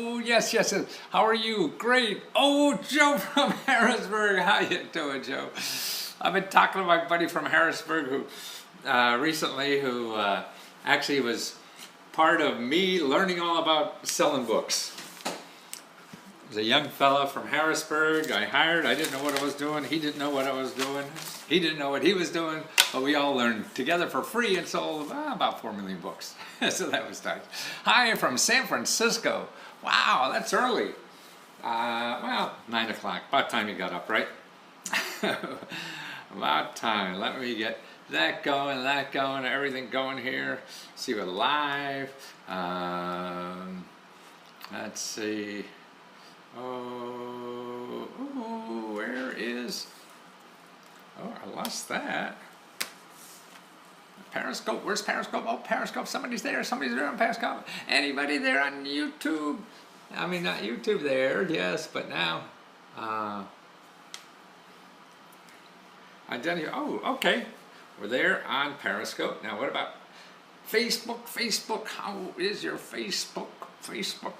Oh, yes, yes, yes. How are you? Great. Oh, Joe from Harrisburg. How you doing, Joe? I've been talking to my buddy from Harrisburg who actually was part of me learning all about selling books. He was a young fella from Harrisburg I hired. I didn't know what I was doing. He didn't know what I was doing. He didn't know what he was doing. But we all learned together for free and sold about 4 million books. So that was nice. Hi, from San Francisco. Wow, that's early. Well, 9 o'clock. About time you got up, right? About time. Let me get that going, everything going here. See what live. Let's see. Oh, where is? Oh, I lost that. Periscope, where's Periscope? Oh, Periscope, somebody's there on Periscope. Anybody there on YouTube? I mean, not YouTube there, yes, but now, oh, okay. We're there on Periscope. Now, what about Facebook? Facebook, how is your Facebook? Facebook.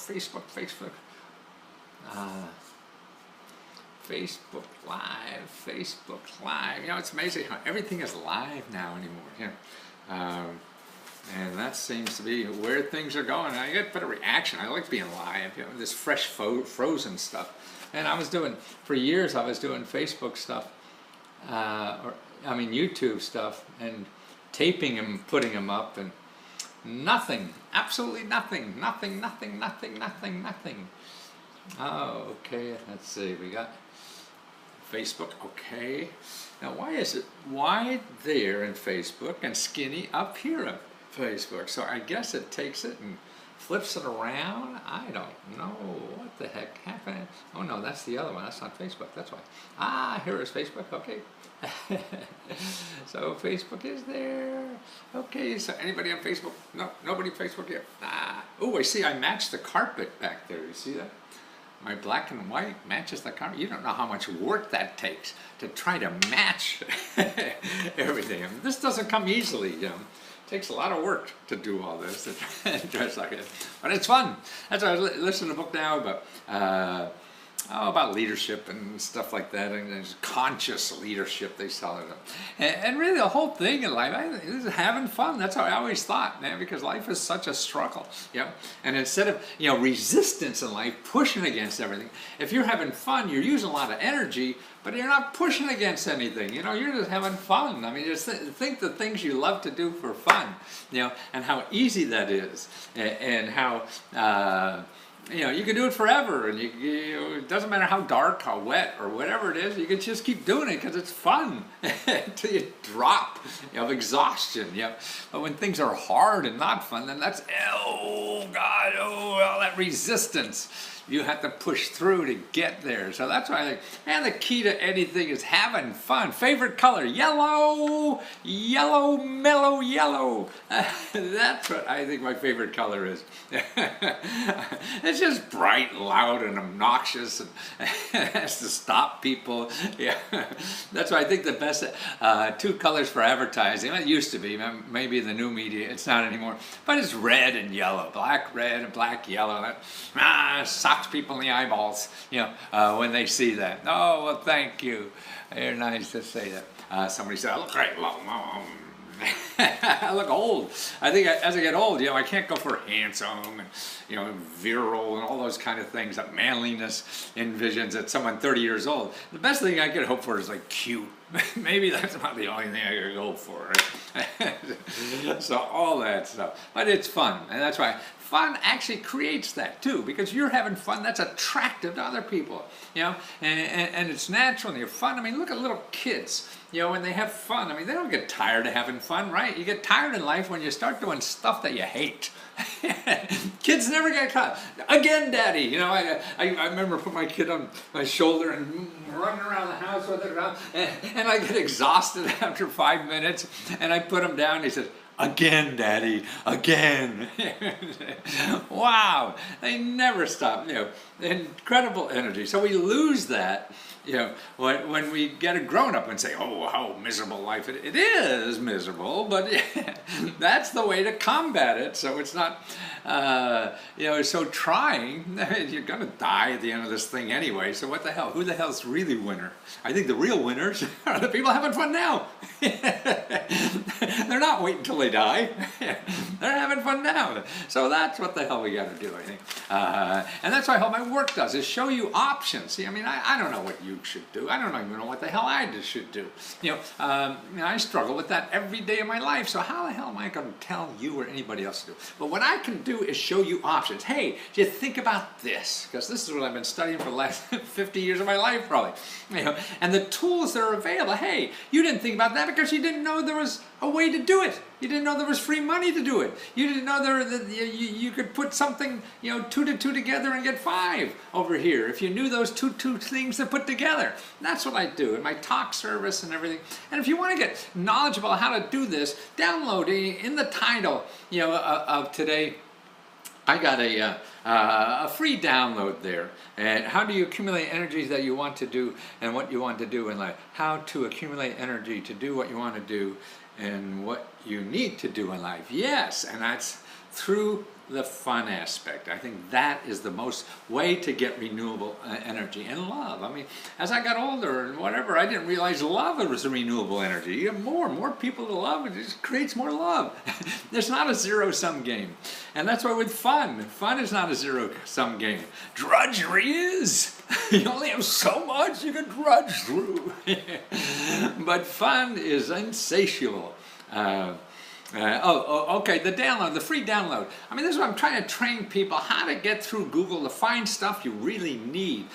Facebook Live. You know, it's amazing how everything is live now anymore. Yeah. And that seems to be where things are going. I get better reaction. I like being live, you know, this fresh frozen stuff. And for years I was doing Facebook stuff, YouTube stuff, and taping them, putting them up, and nothing, absolutely nothing. Oh, okay, let's see, we got Facebook, okay. Now why is it wide there in Facebook and skinny up here on Facebook? So I guess it takes it and flips it around. I don't know what the heck happened. Oh no, that's the other one, that's not Facebook, that's why. Ah, here is Facebook, okay. So Facebook is there. Okay, so anybody on Facebook? No, nobody on Facebook yet. Ah. Oh, I see I matched the carpet back there, you see that? My black and white matches the carpet. You don't know how much work that takes to try to match everything. I mean, this doesn't come easily, you know. It takes a lot of work to do all this, to dress like it. But it's fun. That's why I was listening to a book now about leadership and stuff like that, and there's conscious leadership, they sell it. And really the whole thing in life, I think, is having fun. That's how I always thought, man, because life is such a struggle, you know. And instead of, you know, resistance in life, pushing against everything, if you're having fun, you're using a lot of energy, but you're not pushing against anything, you know, you're just having fun. I mean, just think the things you love to do for fun, you know, and how easy that is, and how, you know, you can do it forever, and it doesn't matter how dark, how wet, or whatever it is, you can just keep doing it because it's fun until you drop, you know, of exhaustion, you know. But when things are hard and not fun, then that's, oh God, all that resistance you have to push through to get there. So that's why I think, and the key to anything is having fun. Favorite color, yellow, mellow yellow. That's what I think my favorite color is. It's just bright, loud, and obnoxious, and has to stop people. Yeah, that's why I think the best 2 colors for advertising. It used to be, maybe the new media, it's not anymore. But it's red and yellow, black, red, and black, yellow. That sucks people in the eyeballs, you know, when they see that. Oh, well, thank you. You're nice to say that. Somebody said, I look great. I look old. I think as I get old, you know, I can't go for handsome and, you know, virile and all those kind of things that manliness envisions at someone 30 years old. The best thing I could hope for is like cute. Maybe that's about the only thing I could go for. Right? So all that stuff. But it's fun, and that's why fun actually creates that too, because you're having fun, that's attractive to other people, you know, and it's natural and you're fun. I mean, look at little kids, you know, when they have fun, I mean, they don't get tired of having fun, right? You get tired in life when you start doing stuff that you hate. Kids never get caught. Again, Daddy, you know, I remember putting my kid on my shoulder and running around the house with it, and I get exhausted after 5 minutes, and I put him down, and he says, again, Daddy, again. Wow, they never stop, you know, incredible energy. So we lose that when we get a grown-up and say, oh, how miserable life it is miserable, but that's the way to combat it. So it's not, so trying, you're going to die at the end of this thing anyway, so what the hell? Who the hell's really winner? I think the real winners are the people having fun now. They're not waiting until they die. They're having fun now. So that's what the hell we got to do, I think. And that's what I hope my work does, is show you options. See, I mean, I don't know what you should do. I don't even know what the hell I should do. I struggle with that every day of my life, so how the hell am I going to tell you or anybody else to do? But what I can do is show you options. Hey, do you think about this? Because this is what I've been studying for the last 50 years of my life, probably. And the tools that are available. Hey, you didn't think about that because you didn't know there was a way to do it. You didn't know there was free money to do it. You didn't know you could put something, 2 to 2 together and get 5 over here. If you knew those two things to put together. That's what I do in my talk service and everything. And if you want to get knowledgeable how to do this, download in the title, of today. I got a free download there. And how do you accumulate energies that you want to do and what you want to do in life? How to accumulate energy to do what you want to do and what you need to do in life. Yes, and that's through the fun aspect. I think that is the most way to get renewable energy and love. I mean, as I got older and whatever, I didn't realize love was a renewable energy. You have more people to love, it just creates more love. It's not a zero-sum game. And that's why with fun is not a zero-sum game. Drudgery is. You only have so much you can drudge through. But fun is insatiable. Okay, the free download. I mean, this is what I'm trying to train people, how to get through Google to find stuff you really need.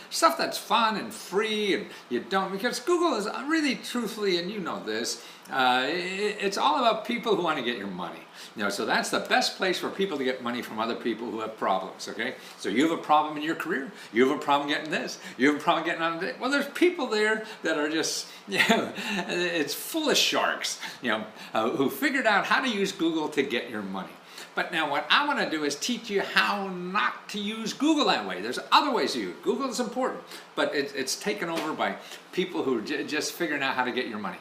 Stuff that's fun and free, and you don't, because Google is really, truthfully, and you know this, it's all about people who want to get your money. So that's the best place for people to get money from other people who have problems, okay? So you have a problem in your career, you have a problem getting this, you have a problem getting on it. Well, there's people there that are just, it's full of sharks, who figured out how to use Google to get your money. But now what I want to do is teach you how not to use Google that way. There's other ways to use it. Google is important, but it's taken over by people who are just figuring out how to get your money.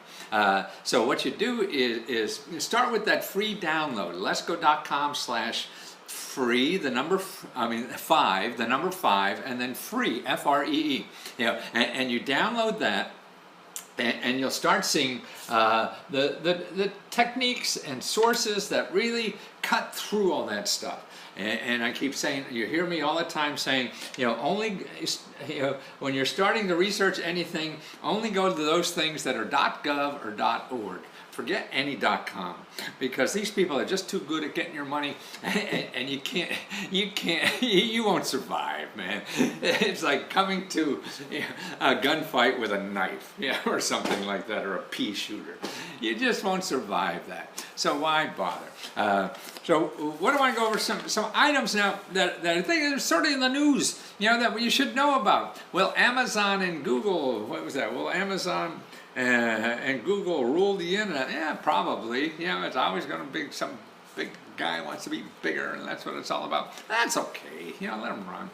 So what you do is you start with that free download, lesko.com/free, the number 5, the number 5, and then free, F-R-E-E. And you download that. And you'll start seeing the techniques and sources that really cut through all that stuff. And I keep saying, you hear me all the time saying, only, when you're starting to research anything, only go to those things that are .gov or .org. Forget any .com, because these people are just too good at getting your money, and you won't survive, man. It's like coming to a gunfight with a knife, or something like that, or a pea shooter. You just won't survive that. So why bother? So what do I go over some items now that I think are sort of in the news, that you should know about. Well, Amazon and Google, what was that? Well, Amazon and Google rule the internet. Yeah, probably. It's always going to be some big guy wants to be bigger, and that's what it's all about. That's okay. Let them run.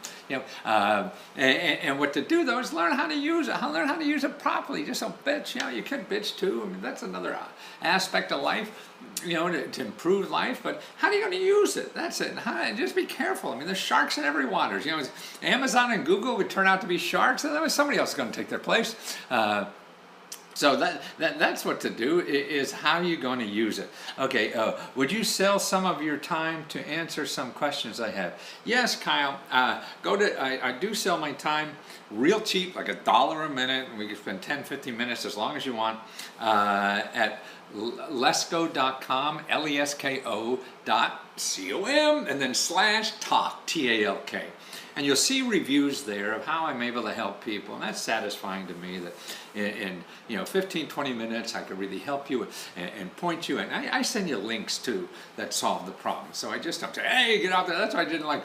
And what to do though is learn how to use it. Learn how to use it properly. Just don't bitch. You can bitch too. I mean, that's another aspect of life. To improve life. But how are you going to use it? That's it. Just be careful. I mean, there's sharks in every water. Amazon and Google would turn out to be sharks, and then somebody else is going to take their place. So that's what to do, is how you're going to use it. Okay, would you sell some of your time to answer some questions I have? Yes, Kyle. I do sell my time real cheap, like $1 a minute, and we can spend 10-15 minutes as long as you want at lesko.com, lesko.com, and then /talk, T-A-L-K. And you'll see reviews there of how I'm able to help people, and that's satisfying to me that in 15-20 minutes I could really help you and point you, and I send you links too that solve the problem. So I just don't say, hey, get out there. That's why I didn't like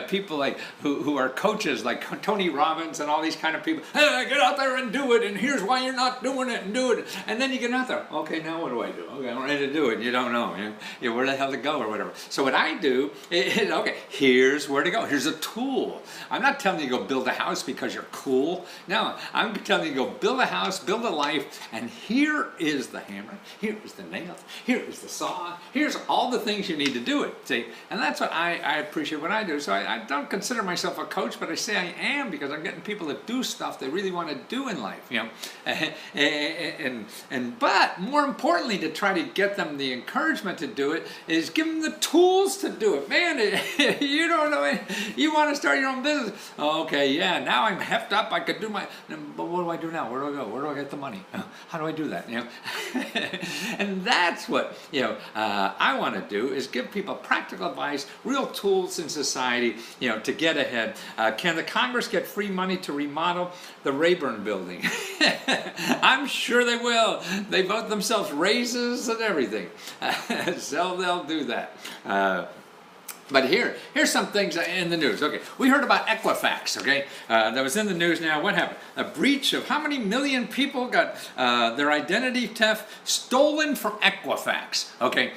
people like who are coaches like Tony Robbins and all these kind of people. Hey, get out there and do it, and here's why you're not doing it, and do it. And then you get out there. Okay, now what do I do? Okay, I'm ready to do it. You don't know. Where the hell to go or or whatever. So what I do is, okay, here's where to go. Here's a tool. I'm not telling you to go build a house because you're cool. No, I'm telling you to go build a house, build a life, and here is the hammer, here is the nail, here is the saw, here's all the things you need to do it. See, and that's what I appreciate what I do. So I don't consider myself a coach, but I say I am because I'm getting people to do stuff they really want to do in life, you know. But more importantly, to try to get them the encouragement to do it is give them the tools to do it. Man, you don't know it. You want to start your own business. Okay, yeah, now I'm heft up. I could do my, but what do I do now? Where do I go? Where do I get the money? How do I do that? You know, and that's what, you know, I want to do is give people practical advice, real tools in society, you know, to get ahead. Can the Congress get free money to remodel the Rayburn building? I'm sure they will. They vote themselves raises and everything. So they'll do that. But here's some things in the news. Okay, we heard about Equifax, okay? That was in the news now. What happened? A breach of how many million people got their identity theft stolen from Equifax, okay?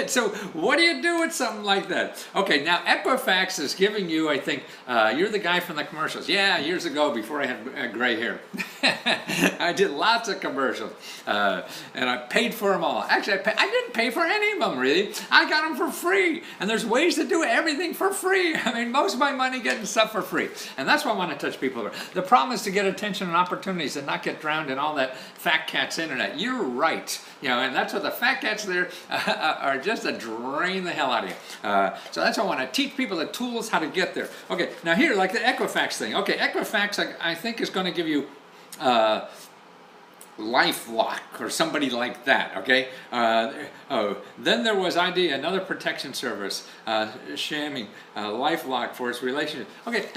So what do you do with something like that? Okay, now Equifax is giving you, I think, you're the guy from the commercials. Yeah, years ago before I had gray hair. I did lots of commercials, and I paid for them all. Actually, I didn't pay for any of them, really. I got them for free, and there's ways to do everything for free. I mean, most of my money getting stuff for free, and that's why I want to touch people. The problem is to get attention and opportunities and not get drowned in all that fat cat's internet. You're right, you know, and that's what the fat cats there are, just to drain the hell out of you. So that's why I want to teach people the tools how to get there. Okay, now here, like the Equifax thing. Okay, Equifax, I think is going to give you LifeLock or somebody like that, okay? Then there was ID, another protection service, shamming LifeLock for its relationship. Okay,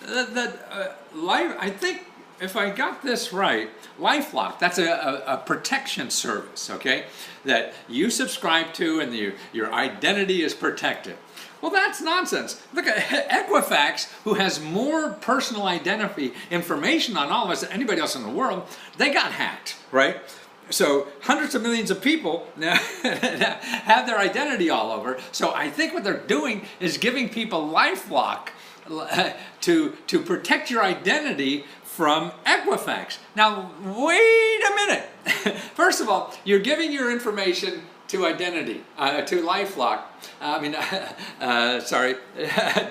I think if I got this right, LifeLock, that's a protection service, okay, that you subscribe to and your identity is protected. Well, that's nonsense. Look at Equifax, who has more personal identity information on all of us than anybody else in the world. They got hacked, right? So hundreds of millions of people now have their identity all over. So I think what they're doing is giving people LifeLock to protect your identity from Equifax. Now, wait a minute. First of all, you're giving your information to identity, to LifeLock,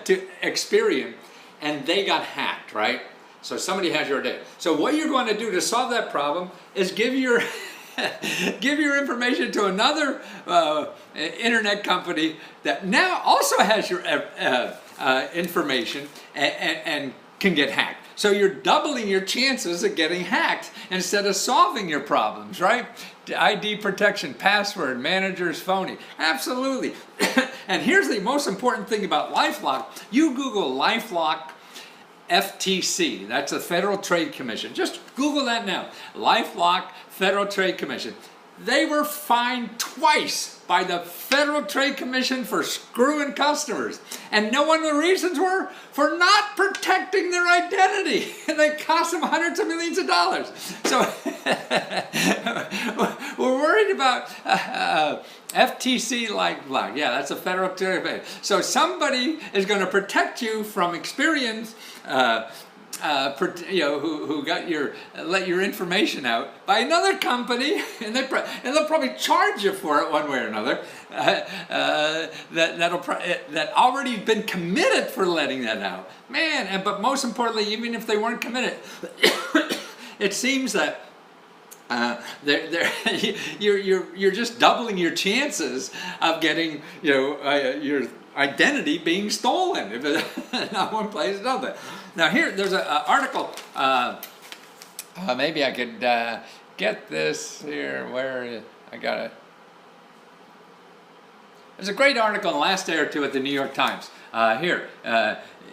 to Experian, and they got hacked, right? So somebody has your data. So what you're going to do to solve that problem is give your information to another internet company that now also has your information and can get hacked. So you're doubling your chances of getting hacked instead of solving your problems, right? ID protection, password, manager's phony. Absolutely. And here's the most important thing about LifeLock. You Google LifeLock FTC. That's the Federal Trade Commission. Just Google that now. LifeLock Federal Trade Commission. They were fined twice by the Federal Trade Commission for screwing customers. And know what the reasons were? For not protecting their identity. And they cost them hundreds of millions of dollars. So we're worried about FTC LifeLock. Yeah, that's a Federal Trade Commission. So somebody is going to protect you from Experian, who got let your information out by another company, and they'll probably charge you for it one way or another. That already been committed for letting that out, man. But most importantly, even if they weren't committed, it seems that you're just doubling your chances of getting your identity being stolen. If it's not one place, another. Now here, there's an article. Maybe I could get this here. Where I got it. There's a great article in the last day or two at the New York Times.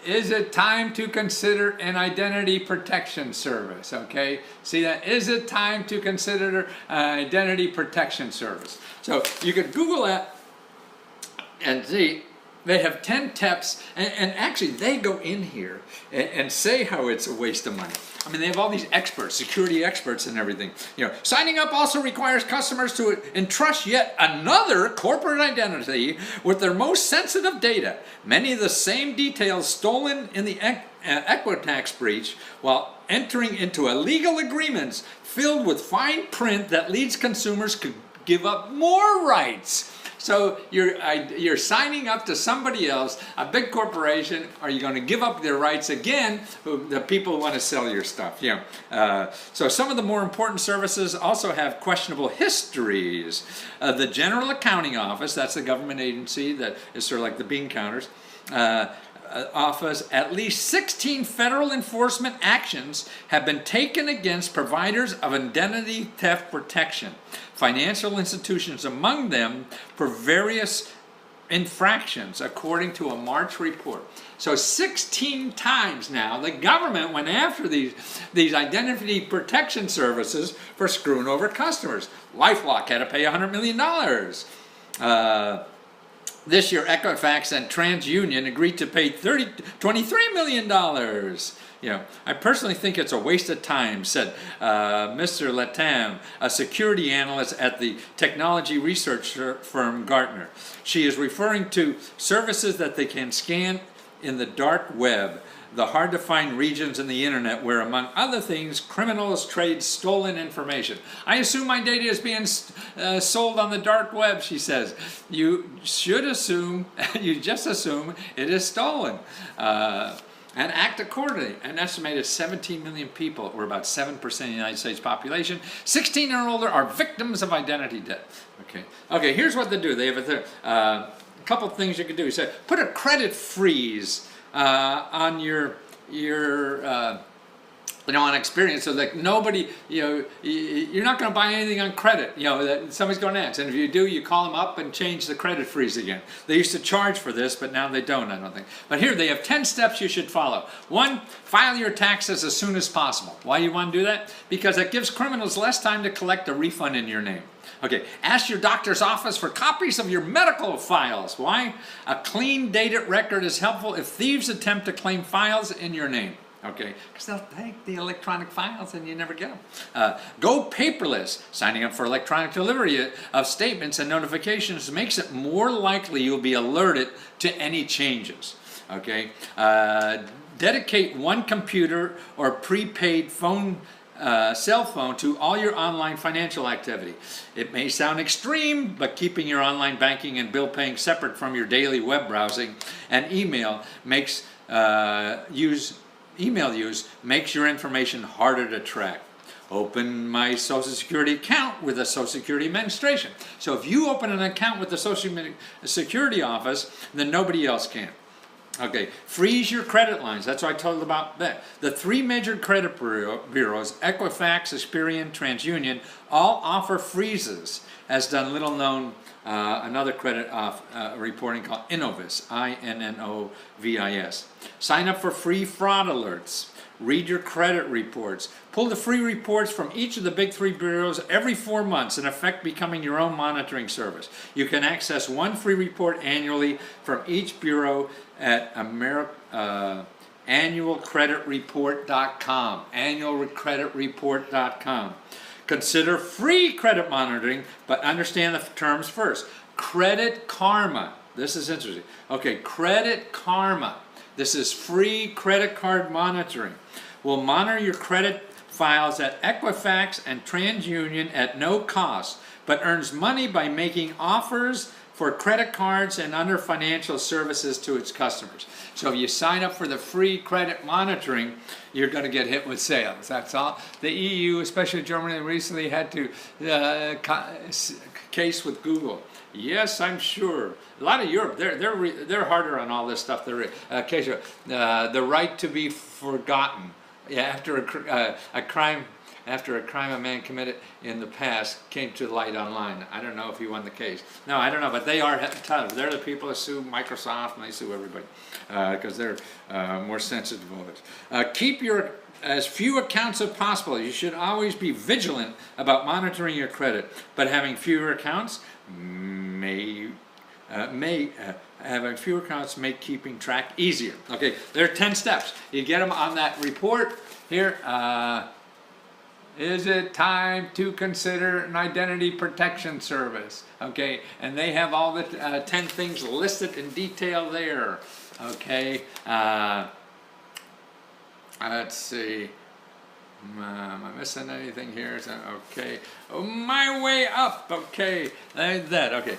Is it time to consider an identity protection service? Okay, see that? Is it time to consider an identity protection service? So you could Google that and see they have 10 tips, and actually they go in here and say how it's a waste of money. I mean, they have all these experts, security experts and everything. You know, signing up also requires customers to entrust yet another corporate identity with their most sensitive data. Many of the same details stolen in the Equifax breach while entering into illegal agreements filled with fine print that leads consumers to give up more rights. So you're signing up to somebody else, a big corporation. Are you going to give up their rights again? The people who want to sell your stuff. So some of the more important services also have questionable histories. The General Accounting Office, that's the government agency that is sort of like the bean counters, office, at least 16 federal enforcement actions have been taken against providers of identity theft protection. Financial institutions among them for various infractions, according to a March report. So 16 times now the government went after these identity protection services for screwing over customers. LifeLock had to pay $100 million. This year, Equifax and TransUnion agreed to pay $23 million. You know, I personally think it's a waste of time, said Mr. Latam, a security analyst at the technology research firm Gartner. She is referring to services that they can scan in the dark web, the hard-to-find regions in the internet where, among other things, criminals trade stolen information. I assume my data is being sold on the dark web, she says. You should assume, you just assume it is stolen. And act accordingly. An estimated 17 million people, or about 7% of the United States population, 16 and older, are victims of identity theft. Okay, here's what they do. They have a couple things you can do. He said, put a credit freeze on your on experience, so that nobody, you're not going to buy anything on credit, that somebody's going to ask. And if you do, you call them up and change the credit freeze again. They used to charge for this, but now they don't, I don't think. But here they have 10 steps you should follow. 1, file your taxes as soon as possible. Why do you want to do that? Because it gives criminals less time to collect a refund in your name. Okay, ask your doctor's office for copies of your medical files. Why? A clean dated record is helpful if thieves attempt to claim files in your name. Okay, because they'll take the electronic files and you never get them. Go paperless. Signing up for electronic delivery of statements and notifications makes it more likely you'll be alerted to any changes. Okay, dedicate one computer or prepaid phone cell phone to all your online financial activity. It may sound extreme, but keeping your online banking and bill paying separate from your daily web browsing and email use makes your information harder to track. Open my Social Security account with the Social Security Administration. So if you open an account with the Social Security Office, then nobody else can. Okay, freeze your credit lines. That's what I told about that. The 3 major credit bureaus, Equifax, Experian, TransUnion, all offer freezes, as done little known another credit reporting called Innovis, I-N-N-O-V-I-S. Sign up for free fraud alerts. Read your credit reports. Pull the free reports from each of the big 3 bureaus every 4 months, in effect becoming your own monitoring service. You can access one free report annually from each bureau at annualcreditreport.com. Annualcreditreport.com. Consider free credit monitoring, but understand the terms first. Credit Karma. This is interesting. Okay, Credit Karma. This is free credit card monitoring. Will monitor your credit files at Equifax and TransUnion at no cost, but earns money by making offers for credit cards and other financial services to its customers. So if you sign up for the free credit monitoring, you're going to get hit with sales. That's all. The EU, especially Germany, recently had to case with Google. Yes, I'm sure. A lot of Europe, they're harder on all this stuff. The right to be forgotten. Yeah, after a crime a man committed in the past came to light online. I don't know if he won the case. No, I don't know, but they are tough. They're the people that sue Microsoft and they sue everybody because they're more sensitive of it. Keep as few accounts as possible. You should always be vigilant about monitoring your credit, but having fewer accounts may having fewer accounts make keeping track easier. Okay, there are 10 steps. You get them on that report here. Is it time to consider an identity protection service? Okay, and they have all the 10 things listed in detail there. Okay, let's see. Am I missing anything here? Okay, oh, my way up. Okay, that. Okay.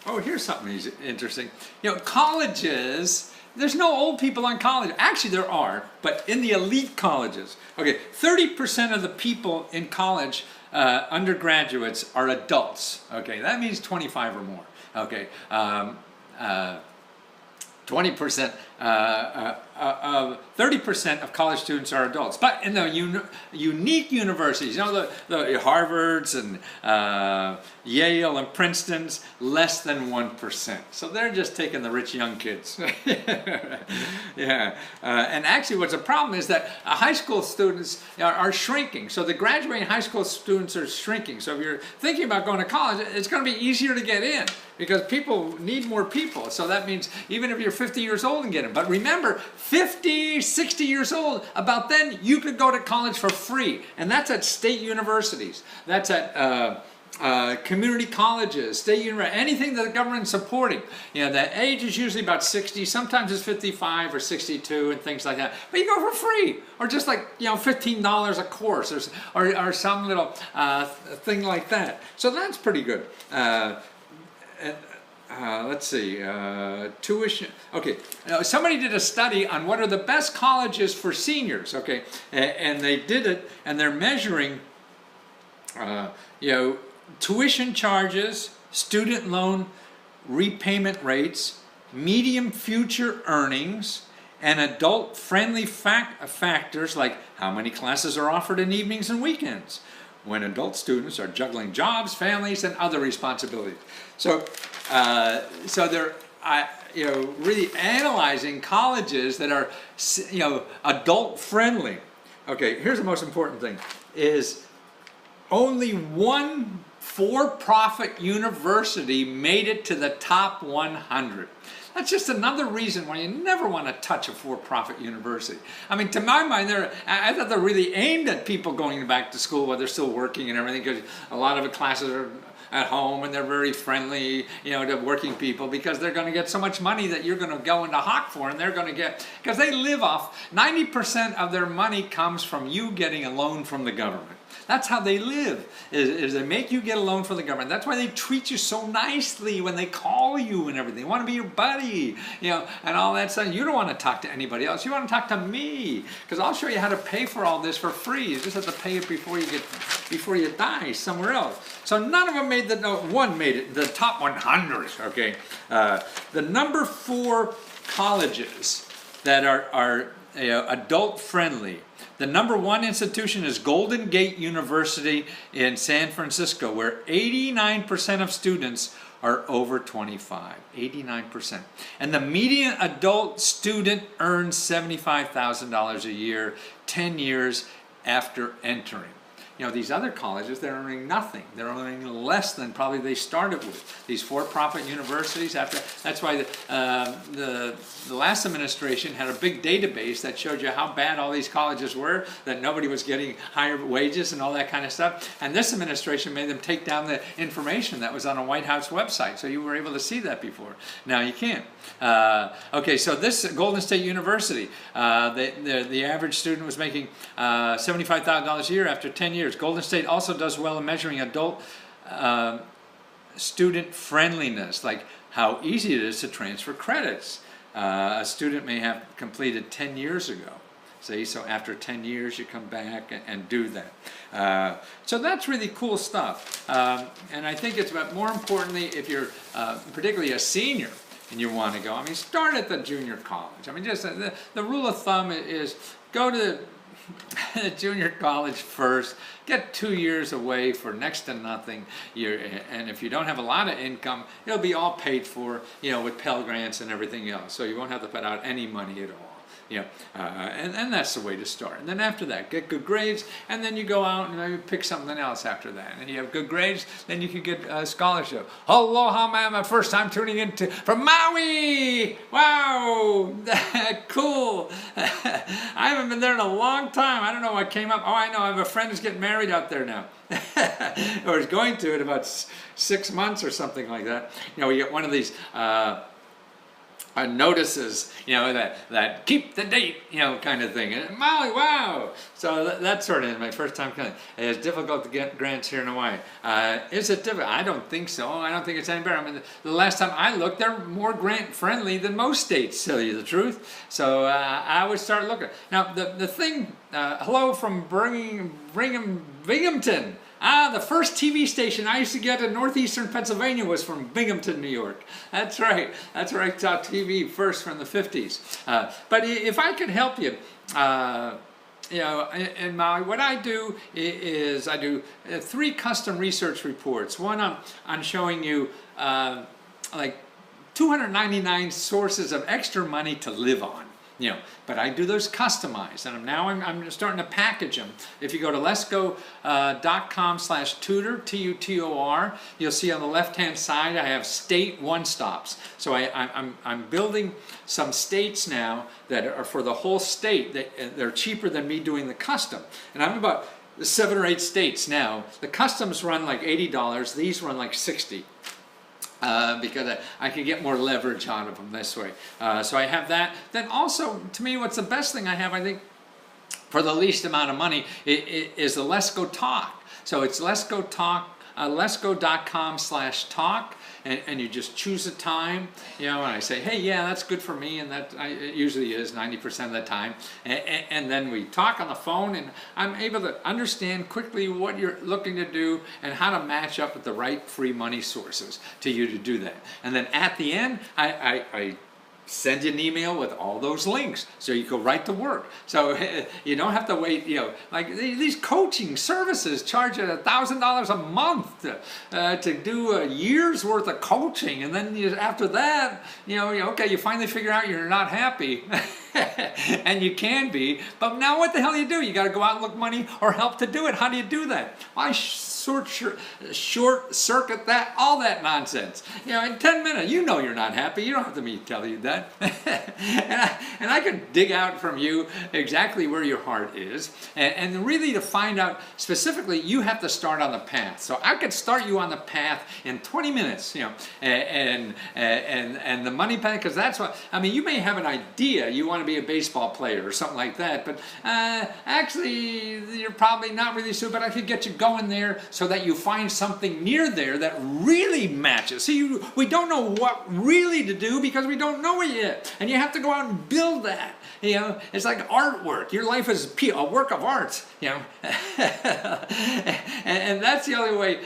Oh, here's something interesting. You know, colleges. There's no old people on college. Actually, there are, but in the elite colleges. Okay, 30% of the people in college, undergraduates, are adults. Okay, that means 25 or more. Okay, 20%, 30% of college students are adults. But in the unique universities, you know, the Harvards and Yale and Princeton's, less than 1%. So they're just taking the rich young kids. Yeah. And actually what's a problem is that high school students are shrinking. So the graduating high school students are shrinking. So if you're thinking about going to college, it's going to be easier to get in because people need more people. So that means even if you're 50 years old and get in. But remember, 50, 60 years old, about then you could go to college for free. And that's at state universities. That's at community colleges, state university, anything that the government's supporting. You know, the age is usually about 60, sometimes it's 55 or 62 and things like that. But you go for free, or just like, you know, $15 a course, or some little thing like that. So that's pretty good. Let's see, tuition. Okay, somebody did a study on what are the best colleges for seniors. Okay, and they did it, and they're measuring, you know, tuition charges, student loan repayment rates, median future earnings, and adult-friendly factors like how many classes are offered in evenings and weekends when adult students are juggling jobs, families, and other responsibilities. So, so they're you know, really analyzing colleges that are, you know, adult-friendly. Okay, here's the most important thing: is only one for-profit university made it to the top 100. That's just another reason why you never want to touch a for-profit university. I mean, to my mind, I thought they're really aimed at people going back to school while they're still working and everything, because a lot of the classes are at home and they're very friendly, you know, to working people, because they're going to get so much money that you're going to go into hock for, and they're going to get, because they live off, 90% of their money comes from you getting a loan from the government. That's how they live, is they make you get a loan from the government. That's why they treat you so nicely when they call you and everything. They want to be your buddy, you know, and all that stuff. You don't want to talk to anybody else. You want to talk to me, because I'll show you how to pay for all this for free. You just have to pay it before you die somewhere else. So none of them made the, no, one made it, the top 100, okay? The number 4 colleges that are you know, adult-friendly. The number 1 institution is Golden Gate University in San Francisco, where 89% of students are over 25. 89%. And the median adult student earns $75,000 a year, 10 years after entering. You know, these other colleges, they're earning nothing. They're earning less than probably they started with. These for-profit universities, that's why the last administration had a big database that showed you how bad all these colleges were, that nobody was getting higher wages and all that kind of stuff. And this administration made them take down the information that was on a White House website, so you were able to see that before. Now you can't. Okay, so this Golden State University, the average student was making $75,000 a year after 10 years. Golden State also does well in measuring adult student friendliness, like how easy it is to transfer credits. A student may have completed 10 years ago. See, so after 10 years you come back and do that. So that's really cool stuff. And I think it's about, more importantly, if you're particularly a senior and you want to go, I mean, start at the junior college. I mean, just the rule of thumb is go to the junior college first, get 2 years away for next to nothing. And if you don't have a lot of income, it'll be all paid for, you know, with Pell Grants and everything else. So you won't have to put out any money at all. And that's the way to start. And then after that, get good grades, and then you go out and maybe pick something else after that. And you have good grades, then you can get a scholarship. Aloha, man, my first time tuning in from Maui. Wow, cool. I haven't been there in a long time. I don't know what came up. Oh, I know, I have a friend who's getting married out there now. Or is going to in about 6 months or something like that. We get one of these notices, that keep the date, kind of thing. And Maui, wow! So that sort of is my first time coming. It's difficult to get grants here in Hawaii. Is it difficult? I don't think so. I don't think it's any better. I mean, the last time I looked, they're more grant friendly than most states, to tell you the truth. So I would start looking. Now the thing. Hello from Binghamton. The first TV station I used to get in northeastern Pennsylvania was from Binghamton, New York. That's right. That's where I saw TV first, from the 50s. But if I could help you, in Maui, what I do is I do 3 custom research reports. One on showing you like 299 sources of extra money to live on. But I do those customized, and now I'm starting to package them. If you go to lesko.com/tutor, T-U-T-O-R, you'll see on the left-hand side I have state one-stops. So I'm building some states now that are for the whole state. They're cheaper than me doing the custom, and I'm about 7 or 8 states now. The customs run like $80. These run like $60. Because I can get more leverage out of them this way. So I have that. Then also, to me, what's the best thing I have, I think, for the least amount of money, is the Lesko Talk. So it's Lesko Talk, lesko.com/talk, and you just choose a time, and I say, hey, yeah, that's good for me, and that it usually is 90% of the time, and then we talk on the phone, and I'm able to understand quickly what you're looking to do and how to match up with the right free money sources to you to do that. And then at the end, I send you an email with all those links, so you go right to work. So you don't have to wait. Like these coaching services charge you $1,000 a month to do a year's worth of coaching, and then after that, okay, you finally figure out you're not happy. And you can be, but now what the hell do? You got to go out and look money or help to do it. How do you do that? I short circuit all that nonsense. In 10 minutes, you're not happy. You don't have to me tell you that. and I can dig out from you exactly where your heart is, and really to find out specifically, you have to start on the path. So I could start you on the path in 20 minutes, and the money path, because that's what I mean. You may have an idea you want to be a baseball player or something like that, but actually you're probably not really sure, but I could get you going there so that you find something near there that really matches. See, we don't know what really to do because we don't know it yet, and you have to go out and build that. It's like artwork. Your life is a work of art, and that's the only way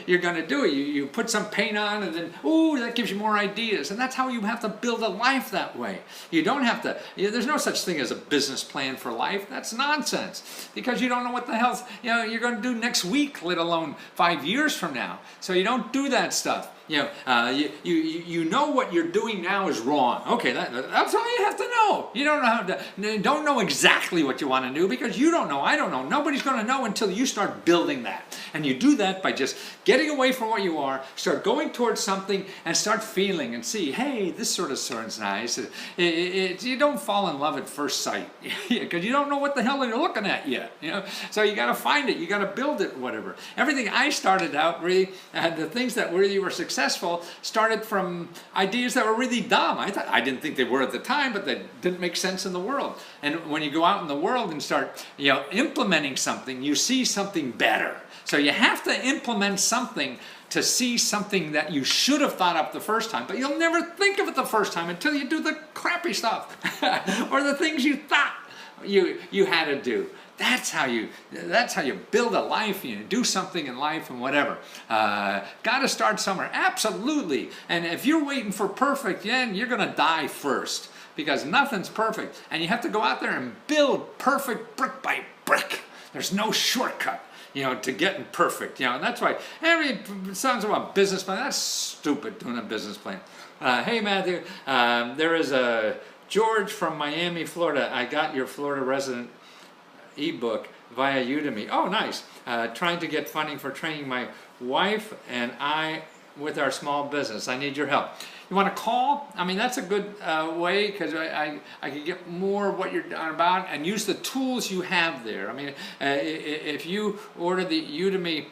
you're going to do it. You put some paint on, and then, ooh, that gives you more ideas, and that's how you have to build a life that way. You don't have to, there's no such thing as a business plan for life. That's nonsense, because you don't know what the hell you're going to do next week, let alone 5 years from now. So you don't do that stuff. You know what you're doing now is wrong. Okay, that's all you have to know. You don't know exactly what you want to do, because you don't know, I don't know. Nobody's going to know until you start building that. And you do that by just getting away from what you are, start going towards something, and start feeling and see, hey, this sort of sounds nice. You don't fall in love at first sight, because you don't know what the hell you're looking at yet. So you got to find it, you got to build it, whatever. Everything I started out really, the things that really were successful started from ideas that were really dumb. I didn't think they were at the time, but they didn't make sense in the world. And when you go out in the world and start implementing something, you see something better. So you have to implement something to see something that you should have thought up the first time, but you'll never think of it the first time until you do the crappy stuff or the things you thought you had to do. That's how you build a life. You do something in life and whatever. Got to start somewhere. Absolutely. And if you're waiting for perfect, you're going to die first, because nothing's perfect. And you have to go out there and build perfect brick by brick. There's no shortcut, to getting perfect. And that's why sounds about business plan. That's stupid, doing a business plan. Hey, Matthew, there is a George from Miami, Florida. I got your Florida resident ebook via Udemy. Oh, nice. Trying to get funding for training my wife and I with our small business. I need your help. You want to call? I mean, that's a good way, because I can get more of what you're about and use the tools you have there. I mean, if you order the Udemy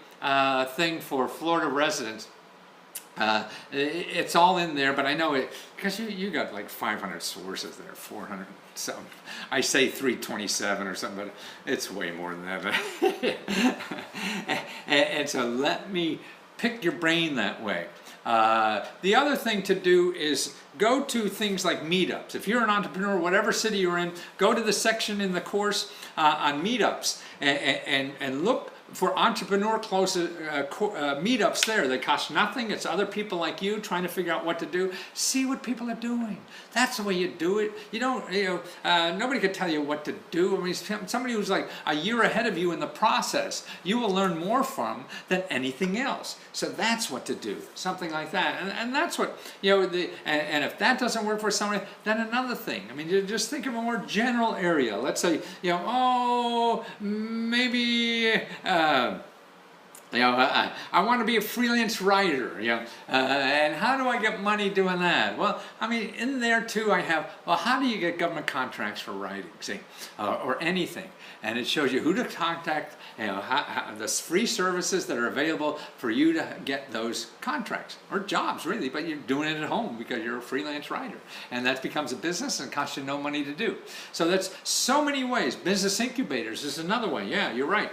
thing for Florida residents, it's all in there, but I know it because you got like 500 sources there, 400 something. I say 327 or something, but it's way more than that. And so let me pick your brain that way. The other thing to do is go to things like meetups. If you're an entrepreneur, whatever city you're in, go to the section in the course on meetups and look for entrepreneur meetups there. They cost nothing. It's other people like you trying to figure out what to do. See what people are doing. That's the way you do it. You don't, nobody could tell you what to do. I mean, somebody who's like a year ahead of you in the process, you will learn more from than anything else. So that's what to do, something like that. And that's what, and if that doesn't work for somebody, then another thing. I mean, you just think of a more general area. Let's say, maybe, I want to be a freelance writer, and how do I get money doing that? Well, I mean, in there too I have, well, how do you get government contracts for writing, see, or anything? And it shows you who to contact, the free services that are available for you to get those contracts, or jobs really, but you're doing it at home because you're a freelance writer. And that becomes a business and costs you no money to do. So that's so many ways. Business incubators is another way. Yeah, you're right.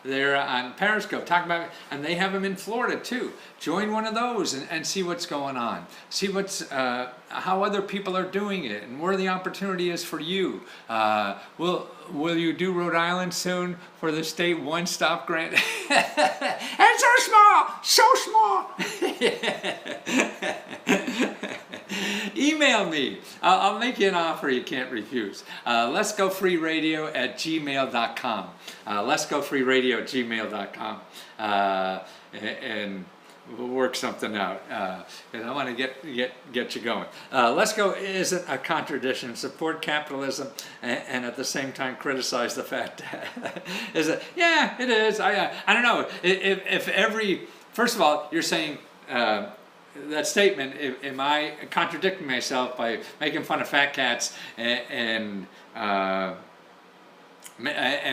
They're on Periscope, talking about, and they have them in Florida too. Join one of those and see what's going on. See what's, how other people are doing it and where the opportunity is for you. Will you do Rhode Island soon for the state one-stop grant? It's so small. Email me. I'll make you an offer you can't refuse. LesGoFreeRadio@gmail.com. LesGoFreeRadio@gmail.com. And we'll work something out, and I want to get you going. Let's Go isn't a contradiction. Support capitalism and at the same time criticize the fact is it? Yeah, it is. I don't know if every, first of all, you're saying that statement. Am I contradicting myself by making fun of fat cats and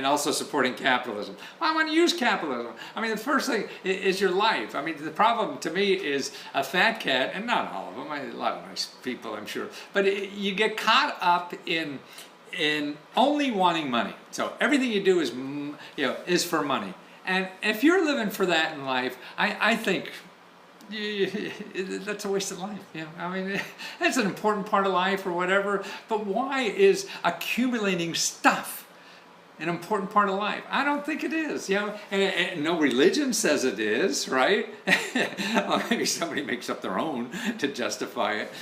also supporting capitalism? Well, I want to use capitalism. I mean, the first thing is your life. I mean, the problem to me is a fat cat, and not all of them, a lot of nice people, I'm sure, but you get caught up in only wanting money. So everything you do is, is for money. And if you're living for that in life, I think that's a waste of life. I mean, it's an important part of life or whatever, but why is accumulating stuff an important part of life? I don't think it is, and no religion says it is, right? Well, maybe somebody makes up their own to justify it,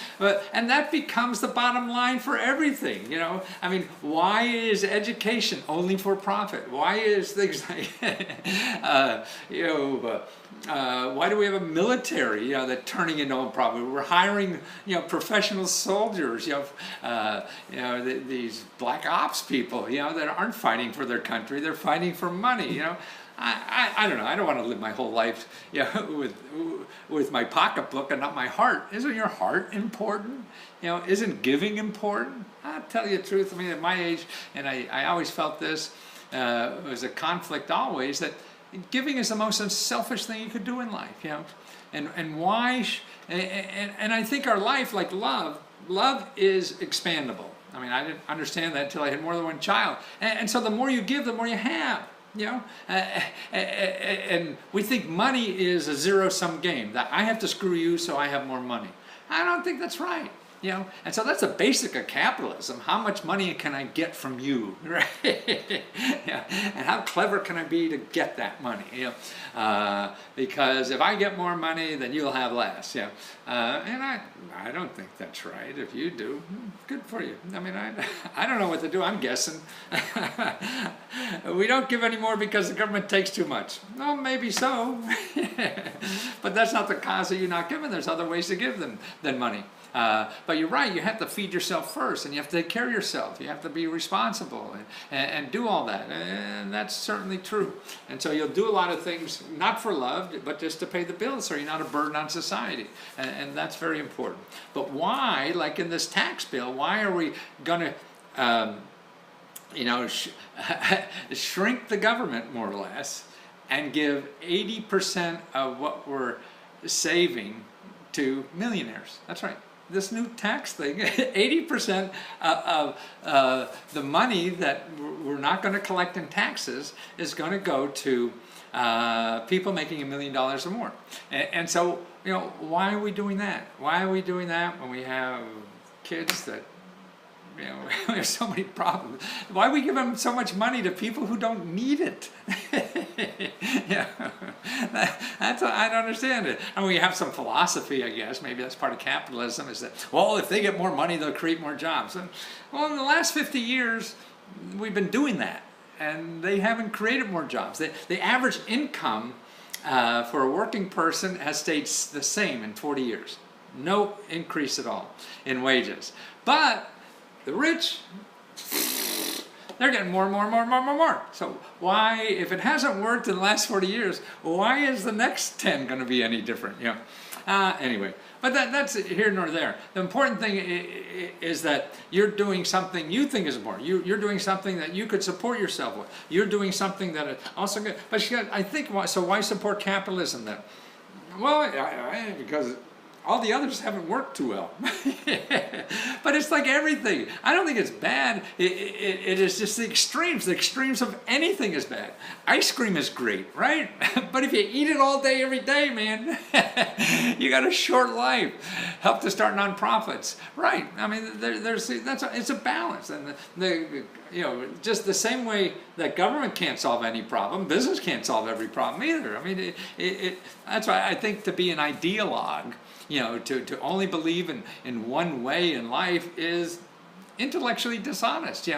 and that becomes the bottom line for everything, I mean, why is education only for profit? Why is things like, why do we have a military, that's turning into a problem? We're hiring, professional soldiers, these black ops people, that aren't fighting for their country, they're fighting for money, I don't know, I don't want to live my whole life, with my pocketbook and not my heart. Isn't your heart important? Isn't giving important? I'll tell you the truth, I mean, at my age, and I always felt this, it was a conflict always, that giving is the most unselfish thing you could do in life, and why, and I think our life, like love is expandable. I mean, I didn't understand that until I had more than one child, and so the more you give, the more you have, and we think money is a zero-sum game, that I have to screw you so I have more money. I don't think that's right. And so that's a basic of capitalism. How much money can I get from you, right? And how clever can I be to get that money? Because if I get more money, then you'll have less. And I don't think that's right. If you do, good for you. I mean, I don't know what to do. I'm guessing. We don't give anymore because the government takes too much. Well, maybe so. But that's not the cause of you not giving. There's other ways to give them than money. But But you're right, you have to feed yourself first, and you have to take care of yourself. You have to be responsible and do all that. And that's certainly true. And so you'll do a lot of things, not for love, but just to pay the bills, so you're not a burden on society. And that's very important. But why, like in this tax bill, why are we going to shrink the government more or less and give 80% of what we're saving to millionaires? That's right. This new tax thing, 80% of the money that we're not going to collect in taxes is going to go to people making $1 million or more. And so, why are we doing that? Why are we doing that when we have kids that, we have so many problems? Why we give them so much money to people who don't need it? I don't understand it. I mean, we have some philosophy, I guess. Maybe that's part of capitalism, is that, well, if they get more money, they'll create more jobs. And, well, in the last 50 years, we've been doing that, and they haven't created more jobs. The average income for a working person has stayed the same in 40 years. No increase at all in wages. But the rich, they're getting more and more and more and more and more. So why, if it hasn't worked in the last 40 years, why is the next 10 going to be any different? Anyway, but that's here nor there. The important thing is that you're doing something you think is important. You're doing something that you could support yourself with. You're doing something that is also good. But I think, so why support capitalism then? Well, because all the others haven't worked too well. But it's like everything. I don't think it's bad. It is just the extremes. The extremes of anything is bad. Ice cream is great, right? But if you eat it all day, every day, man, you got a short life. Help to start nonprofits, right? I mean, it's a balance, and just the same way that government can't solve any problem, business can't solve every problem either. I mean, that's why I think to be an ideologue, to only believe in one way in life is intellectually dishonest.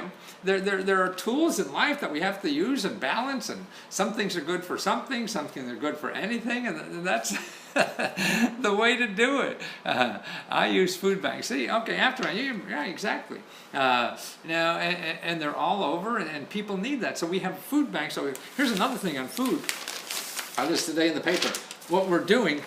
There are tools in life that we have to use and balance, and some things are good for something, some things are good for anything, and that's the way to do it. I use food banks. See, okay, yeah, exactly. And they're all over, and people need that. So we have food banks. So here's another thing on food. This today in the paper. What we're doing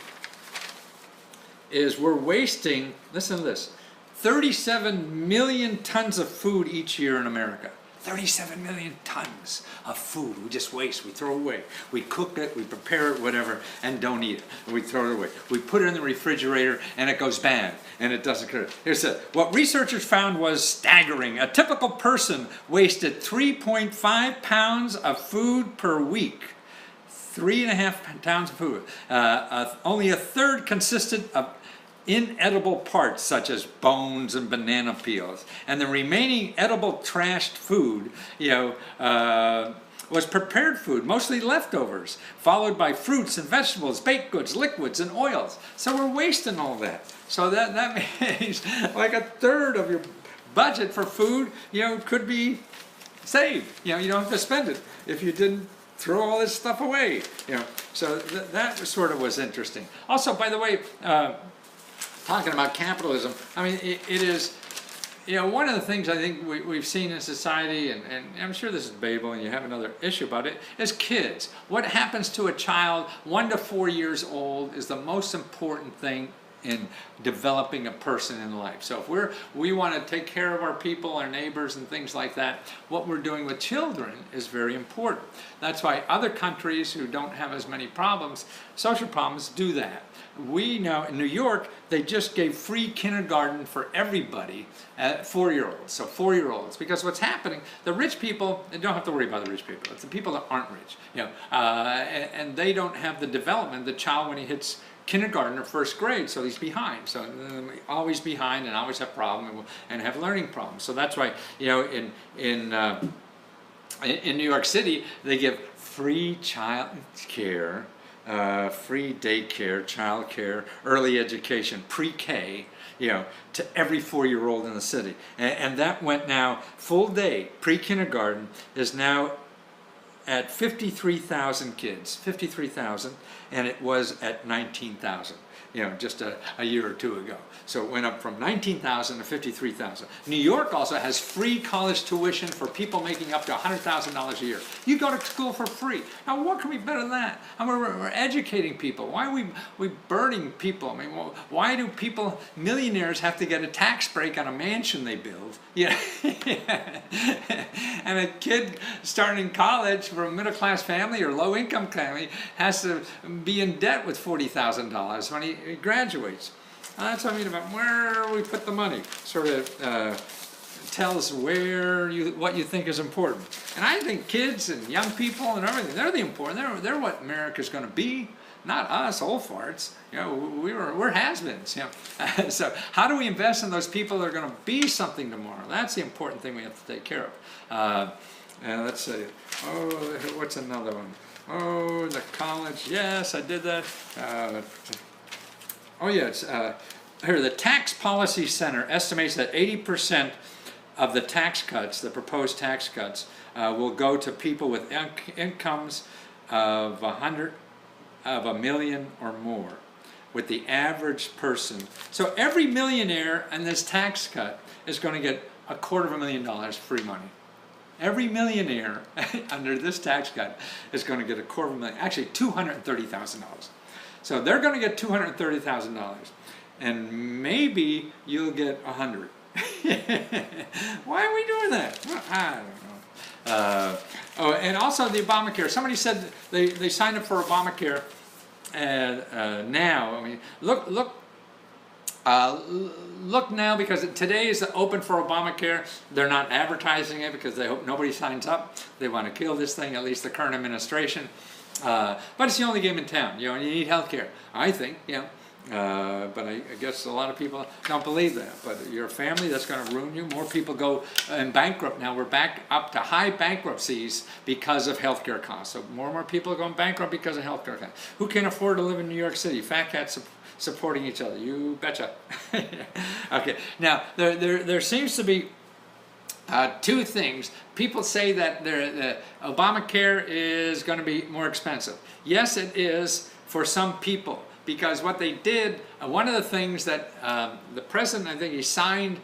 is we're wasting, listen to this, 37 million tons of food each year in America. 37 million tons of food we just waste, we throw away. We cook it, we prepare it, whatever, and don't eat it. And we throw it away. We put it in the refrigerator and it goes bad and it doesn't occur. Here's what researchers found was staggering. A typical person wasted 3.5 pounds of food per week. 3.5 pounds of food. Only a third consisted of inedible parts such as bones and banana peels, and the remaining edible trashed food was prepared food, mostly leftovers, followed by fruits and vegetables, baked goods, liquids, and oils. So we're wasting all that. So that means like a third of your budget for food could be saved. You don't have to spend it if you didn't throw all this stuff away. So that sort of was interesting. Also, by the way, talking about capitalism, I mean, it is, one of the things I think we've seen in society, and I'm sure this is debatable and you have another issue about it, is kids. What happens to a child 1 to 4 years old is the most important thing in developing a person in life. So if we want to take care of our people, our neighbors, and things like that, what we're doing with children is very important. That's why other countries who don't have as many problems, social problems, do that. We know in New York, they just gave free kindergarten for everybody at 4-year-olds. So 4-year-olds, because what's happening, the rich people, they don't have to worry about the rich people. It's the people that aren't rich, and they don't have the development. The child, when he hits kindergarten or first grade, so he's behind. So always behind and always have problems and have learning problems. So that's why in New York City they give free child care, free daycare, child care, early education, pre-K, to every 4-year-old in the city. And that went now full day pre-kindergarten is now at 53,000 kids, 53,000, and it was at 19,000. just a year or two ago. So it went up from 19,000 to 53,000. New York also has free college tuition for people making up to $100,000 a year. You go to school for free. Now, what can be better than that? And we're educating people. Why are we burning people? I mean, why do millionaires have to get a tax break on a mansion they build? Yeah. And a kid starting in college from a middle-class family or low-income family has to be in debt with $40,000 when he graduates. That's what I mean about where we put the money. Sort of tells what you think is important. And I think kids and young people and everything, they're the important. They're what America's going to be, not us old farts. We're has-beens. So how do we invest in those people that are going to be something tomorrow? That's the important thing we have to take care of. Let's see. Oh, what's another one? Oh, the college. Yes, I did that. Oh, yes. Here, the Tax Policy Center estimates that 80% of the tax cuts, the proposed tax cuts, will go to people with incomes of $1 million or more, with the average person. So every millionaire in this tax cut is going to get $250,000 free money. Every millionaire under this tax cut is going to get $250,000, actually $230,000. So they're going to get $230,000, and maybe you'll get 100. Why are we doing that? Well, I don't know. Oh, and also the Obamacare. Somebody said they signed up for Obamacare, and now, I mean, look now, because today is open for Obamacare. They're not advertising it because they hope nobody signs up. They want to kill this thing, at least the current administration. But it's the only game in town, and you need health care, I think, but I guess a lot of people don't believe that. But your family, that's going to ruin you. More people go bankrupt now. We're back up to high bankruptcies because of health care costs. So more and more people are going bankrupt because of health care costs. Who can afford to live in New York City? Fat cats supporting each other. You betcha. Okay, now there seems to be two things. People say that the Obamacare is going to be more expensive. Yes, it is for some people, because what they did, one of the things that the president, I think he signed,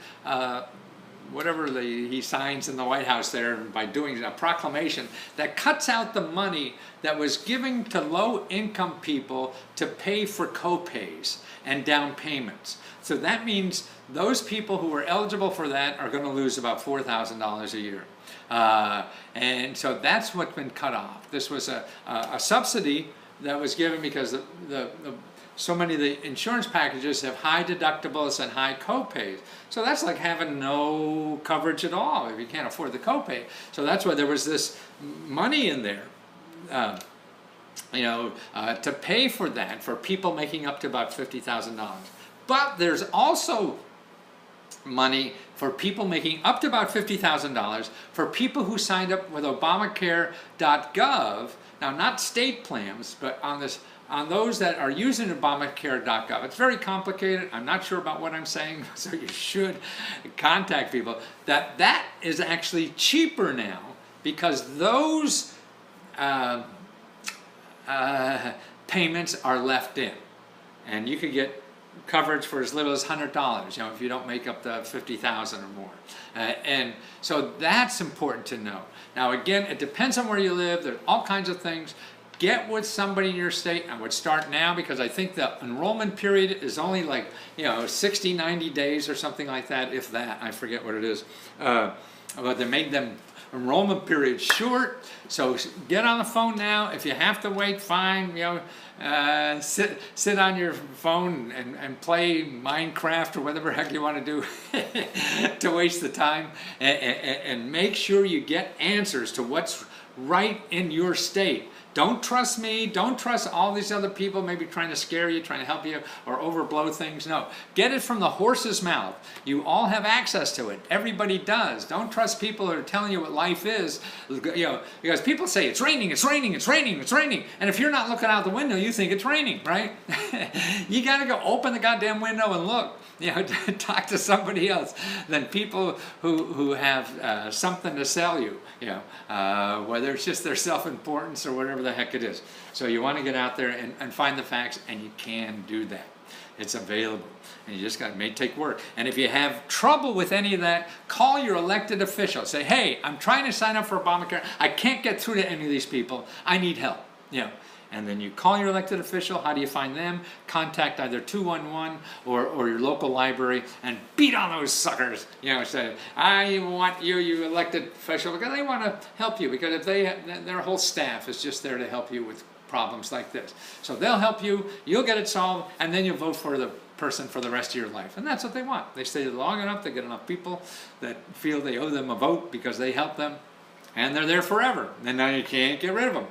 whatever he signs in the White House there by doing a proclamation that cuts out the money that was given to low-income people to pay for co-pays and down payments. So that means those people who were eligible for that are going to lose about $4,000 a year. And so that's what's been cut off. This was a subsidy that was given because so many of the insurance packages have high deductibles and high co-pays. So that's like having no coverage at all if you can't afford the copay. So that's why there was this money in there, to pay for that for people making up to about $50,000. But there's also money for people making up to about $50,000 for people who signed up with Obamacare.gov. Now, not state plans, but on those that are using Obamacare.gov. It's very complicated. I'm not sure about what I'm saying, so you should contact people. That is actually cheaper now because those payments are left in, and you could get coverage for as little as $100, if you don't make up the $50,000 or more. And so that's important to know. Now again, it depends on where you live. There's all kinds of things. Get with somebody in your state. I would start now because I think the enrollment period is only like 60, 90 days or something like that, if that. I forget what it is. But they made them enrollment period short. So get on the phone now. If you have to wait, fine. Sit on your phone and play Minecraft or whatever heck you want to do to waste the time, and make sure you get answers to what's right in your state. Don't trust me. Don't trust all these other people maybe trying to scare you, trying to help you, or overblow things. No. Get it from the horse's mouth. You all have access to it. Everybody does. Don't trust people who are telling you what life is. Because people say, it's raining, it's raining, it's raining, it's raining. And if you're not looking out the window, you think it's raining, right? You got to go open the goddamn window and look. Talk to somebody else than people who have something to sell you, whether it's just their self-importance or whatever the heck it is. So you want to get out there and find the facts, and you can do that. It's available. And you just got, it may take work. And if you have trouble with any of that, call your elected official. Say, hey, I'm trying to sign up for Obamacare. I can't get through to any of these people. I need help. And then you call your elected official. How do you find them? Contact either 211 or your local library and beat on those suckers. Say, I want you elected official, because they want to help you, because if their whole staff is just there to help you with problems like this. So they'll help you, you'll get it solved, and then you'll vote for the person for the rest of your life. And that's what they want. They stay long enough, they get enough people that feel they owe them a vote because they helped them, and they're there forever. And now you can't get rid of them.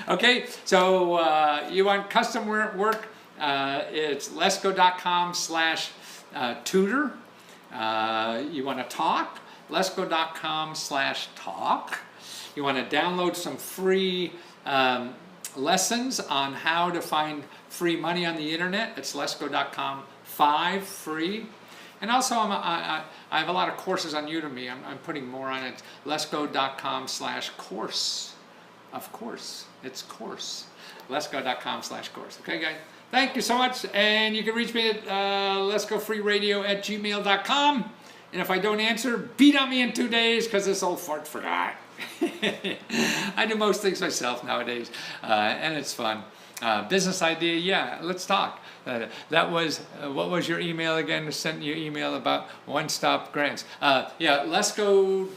Okay, so you want custom work, it's lesko.com/tutor. You want to talk, lesko.com/talk. You want to download some free lessons on how to find free money on the internet. It's lesko.com 5 free. And also I have a lot of courses on Udemy. I'm putting more on it. lesko.com/course. Of course, it's course. lesko.com/course. Okay, guys? Thank you so much. And you can reach me at leskofreeradio@gmail.com. And if I don't answer, beat on me in 2 days, because this old fart forgot. I do most things myself nowadays, and it's fun. Business idea, yeah, let's talk. That was, what was your email again? I sent you an email about one-stop grants. Yeah, Lesko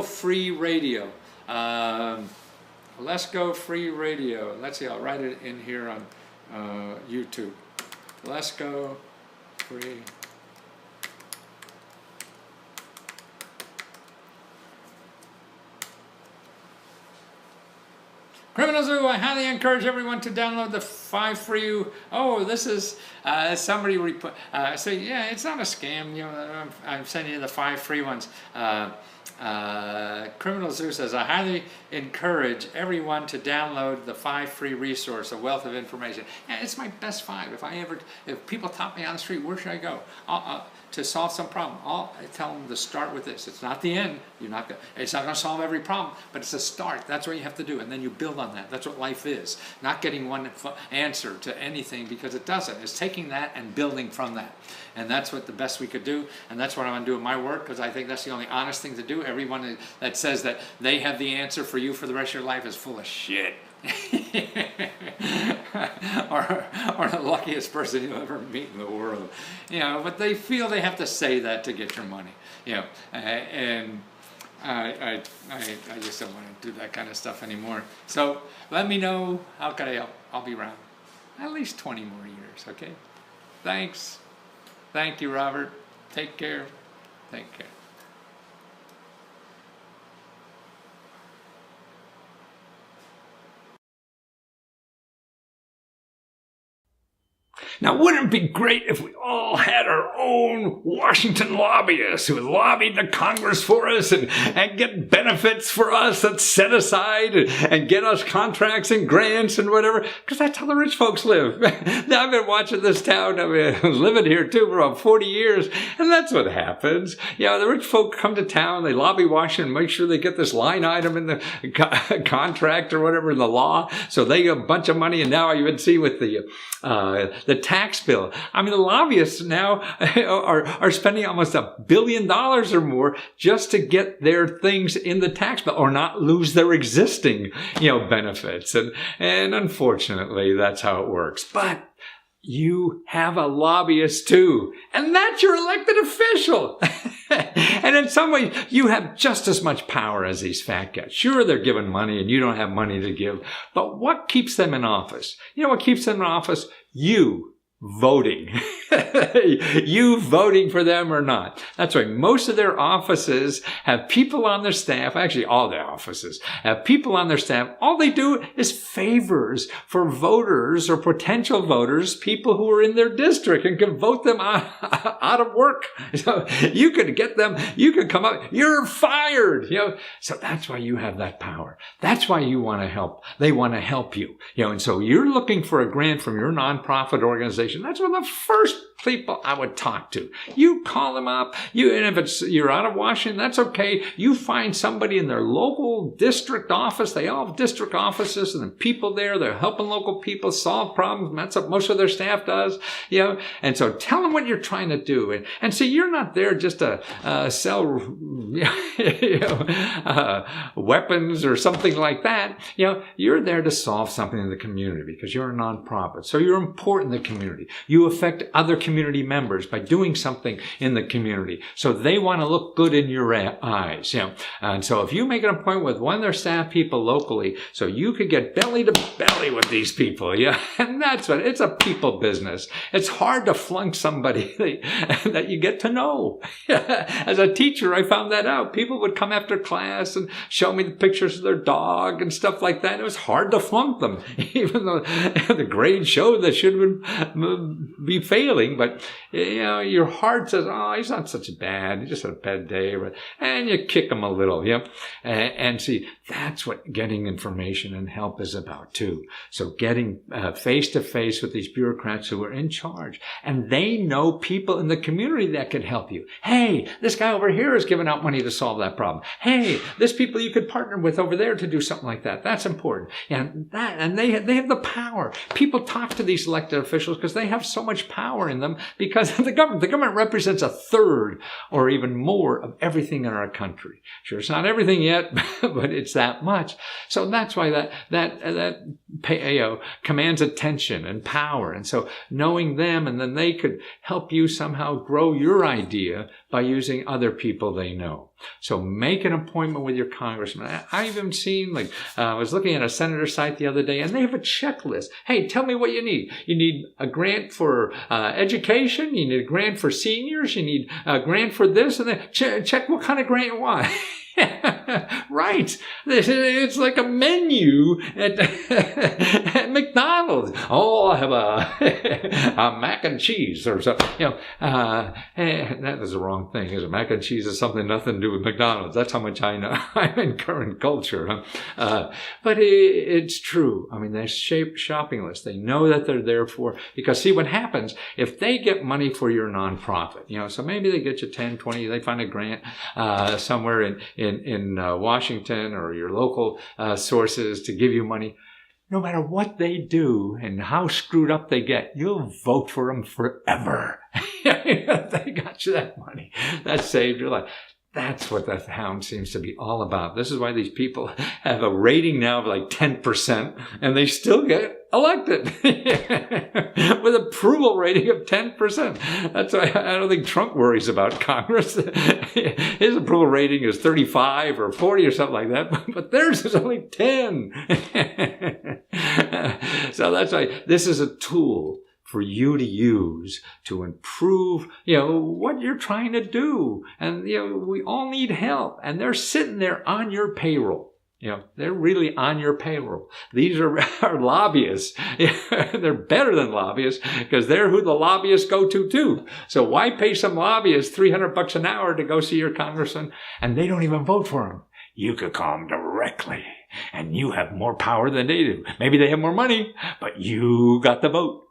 Free Radio. Lesko Free Radio. Let's see, I'll write it in here on YouTube. Lesko Free. Criminals Zoo, I highly encourage everyone to download the 5 free. Oh, this is somebody say, yeah, it's not a scam. I'm sending you the 5 free ones. Criminal Zoo says, I highly encourage everyone to download the 5 free resource, a wealth of information. Yeah, it's my best 5. If people top me on the street, where should I go? To solve some problem, I tell them to start with this. It's not the end. It's not going to solve every problem, but it's a start. That's what you have to do, and then you build on that. That's what life is. Not getting one answer to anything, because it doesn't. It's taking that and building from that. And that's what the best we could do, and that's what I'm going to do in my work, because I think that's the only honest thing to do. Everyone that says that they have the answer for you for the rest of your life is full of shit. or the luckiest person you'll ever meet in the world, but they feel they have to say that to get your money, and I just don't want to do that kind of stuff anymore. So let me know, how can I help? I'll be around at least 20 more years. Okay, thanks. Thank you, Robert. Take care. Take care. Now, wouldn't it be great if we all had our own Washington lobbyists who would lobby the Congress for us and get benefits for us that's set aside and get us contracts and grants and whatever? Because that's how the rich folks live. Now, I've been watching this town. I've been living here, too, for about 40 years, and that's what happens. The rich folk come to town, they lobby Washington, make sure they get this line item in the contract or whatever in the law, so they get a bunch of money. And now you would see with the tax bill. I mean, the lobbyists now are spending almost $1 billion or more just to get their things in the tax bill or not lose their existing, benefits. And unfortunately, that's how it works. But you have a lobbyist too, and that's your elected official. And in some ways, you have just as much power as these fat guys. Sure, they're giving money and you don't have money to give, but what keeps them in office? You know what keeps them in office? You voting. You voting for them or not. That's right. Most of their offices have people on their staff. Actually, all their offices have people on their staff. All they do is favors for voters or potential voters, people who are in their district, and can vote them out of work. So you could get them, you could come up, you're fired. So that's why you have that power. That's why you want to help. They want to help you. And so you're looking for a grant from your nonprofit organization. That's one of the first people I would talk to. You call them up. And if you're out of Washington, that's okay. You find somebody in their local district office. They all have district offices, and the people there, they're helping local people solve problems. And that's what most of their staff does. And so tell them what you're trying to do. And see, you're not there just to sell weapons or something like that. You're there to solve something in the community because you're a nonprofit. So you're important in the community. You affect other community members by doing something in the community. So they want to look good in your eyes. And so if you make an appointment with one of their staff people locally, so you could get belly to belly with these people. And that's what, it's a people business. It's hard to flunk somebody that you get to know. As a teacher, I found that out. People would come after class and show me the pictures of their dog and stuff like that. It was hard to flunk them, even though the grade showed they should be failing. But, your heart says, oh, he's not such bad. He just had a bad day. And you kick him a little. And see, that's what getting information and help is about too. So getting face to face with these bureaucrats who are in charge, and they know people in the community that can help you. Hey, this guy over here is giving out money to solve that problem. Hey, there's people you could partner with over there to do something like that. That's important. And they have the power. People talk to these elected officials because they have so much power in them, because the government represents a third or even more of everything in our country. Sure, it's not everything yet, but it's that much. So that's why that commands attention and power. And so knowing them, and then they could help you somehow grow your idea by using other people they know. So make an appointment with your congressman. I've even seen, I was looking at a senator's site the other day, and they have a checklist. Hey, tell me what you need. You need a grant for education. You need a grant for seniors. You need a grant for this and that. Check what kind of grant you want. Right. It's like a menu at McDonald's. Oh, I have a mac and cheese or something. That is the wrong thing, is it? Mac and cheese is something nothing to do with McDonald's. That's how much I know. I'm in current culture. But it's true. I mean, they shape shopping lists. They know that they're there for, because see what happens if they get money for your nonprofit, so maybe they get you 10, 20, they find a grant somewhere in Washington or your local sources to give you money. No matter what they do and how screwed up they get, you'll vote for them forever. They got you that money. That saved your life. That's what the hound seems to be all about. This is why these people have a rating now of like 10%, and they still get elected with approval rating of 10%. That's why I don't think Trump worries about Congress. His approval rating is 35 or 40 or something like that, but theirs is only 10. So that's why this is a tool for you to use to improve, what you're trying to do. And, we all need help. And they're sitting there on your payroll. They're really on your payroll. These are lobbyists. They're better than lobbyists because they're who the lobbyists go to too. So why pay some lobbyists $300 an hour to go see your congressman and they don't even vote for him? You could call them directly, and you have more power than they do. Maybe they have more money, but you got the vote.